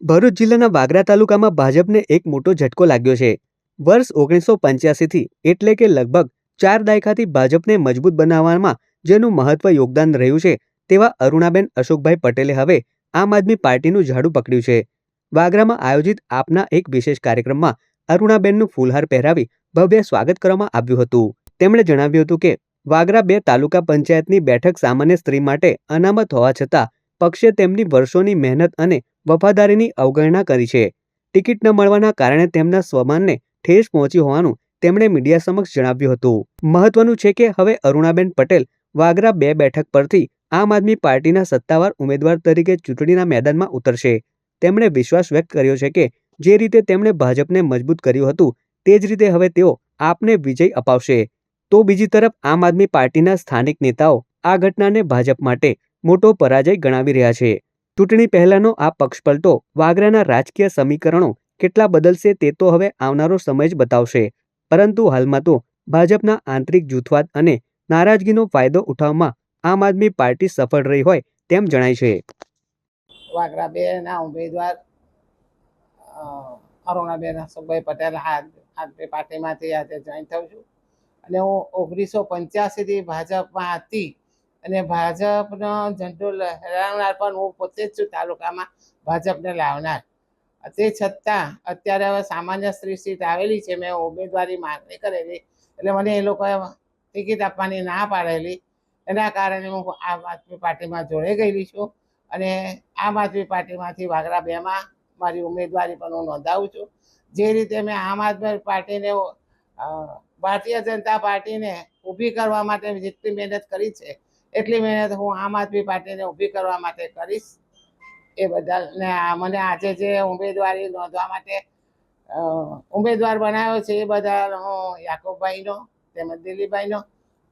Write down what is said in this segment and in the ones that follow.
ભરૂચ જિલ્લાના વાગરા તાલુકામાં ભાજપને એક મોટો ઝટકો લાગ્યો છે. વર્ષ 1985થી એટલે કે લગભગ 4 દાયકાથી ભાજપને મજબૂત બનાવવામાં જેનું મહત્વ યોગદાન રહ્યું છે તેવા અરુણાબેન અશોકભાઈ પટેલે હવે આમ આદમી પાર્ટીનું ઝાડુ પકડ્યું છે. વાગરામાં આયોજિત આપના એક વિશેષ કાર્યક્રમમાં અરુણાબેનનું ફૂલહાર પહેરાવી ભવ્ય સ્વાગત કરવામાં આવ્યું હતું. તેમણે જણાવ્યું હતું કે વાગરા 2 તાલુકા પંચાયતની બેઠક સામાન્ય સ્ત્રી માટે અનામત હોવા છતાં પક્ષે તેમની વર્ષોની મહેનત અને વફાદારીની અવગણના કરી છે. ટિકિટ ન મળવાના કારણે તેમના સ્વમાનને ઠેસ પહોંચી હોવાનું તેમણે મીડિયા સમક્ષ જણાવ્યું હતું. મહત્વનું છે કે હવે અરુણાબેન પટેલ વાગરા 2 બેઠક પરથી આમ આદમી પાર્ટીના સત્તાવાર ઉમેદવાર તરીકે ચૂંટણીના મેદાનમાં ઉતરશે. તેમણે વિશ્વાસ વ્યક્ત કર્યો છે કે જે રીતે તેમણે ભાજપને મજબૂત કર્યું હતું તે જ રીતે હવે તેઓ આપને વિજય અપાવશે. તો બીજી તરફ આમ આદમી પાર્ટીના સ્થાનિક નેતાઓ આ ઘટનાને ભાજપ માટે મોટો પરાજય ગણાવી રહ્યા છે. ચૂંટણી પહેલાનો આ પક્ષપલટો વાગરાના રાજકીય સમીકરણો કેટલા બદલશે તે તો હવે આવનારો સમય જ બતાવશે. પરંતુ હાલમાં તો ભાજપના આંતરિક જૂથવાદ અને નારાજગીનો ફાયદો ઉઠાવવામાં આમ આદમી પાર્ટી સફળ રહી હોય તેમ જણાય છે. વાગરા 2 ના ઉમેદવાર અરુણાબેન અશોકભાઈ પટેલ આદમી પાર્ટીમાંથી આજે જોઈન થઉં છું. અને હું 1985થી ભાજપમાં હતી અને ભાજપનો ઝંડો લહેરાવનાર પણ હું પોતે જ છું, તાલુકામાં ભાજપને લાવનાર. તે છતાં અત્યારે હવે સામાન્ય સ્ત્રી સીટ આવેલી છે. મેં ઉમેદવારી માગણી કરેલી એટલે મને એ લોકોએ ટિકિટ આપવાની ના પાડેલી. એના કારણે હું આમ આદમી પાર્ટીમાં જોડાઈ ગયેલી છું અને આમ આદમી પાર્ટીમાંથી વાગરા 2માં મારી ઉમેદવારી પણ હું નોંધાવું છું. જે રીતે મેં આમ આદમી પાર્ટીને ભારતીય જનતા પાર્ટીને ઊભી કરવા માટે જેટલી મહેનત કરી છે એટલી મહેનત હું આમ આદમી પાર્ટીને ઊભી કરવા માટે કરીશ. એ બદલ ને મને આજે જે ઉમેદવારી નોંધવા માટે ઉમેદવાર બનાવ્યો છે એ બદલ હું યાકુબભાઈનો તેમજ દિલીપભાઈનો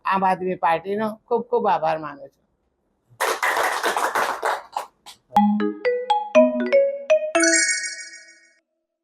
આમ આદમી પાર્ટીનો ખૂબ ખૂબ આભાર માનું છું.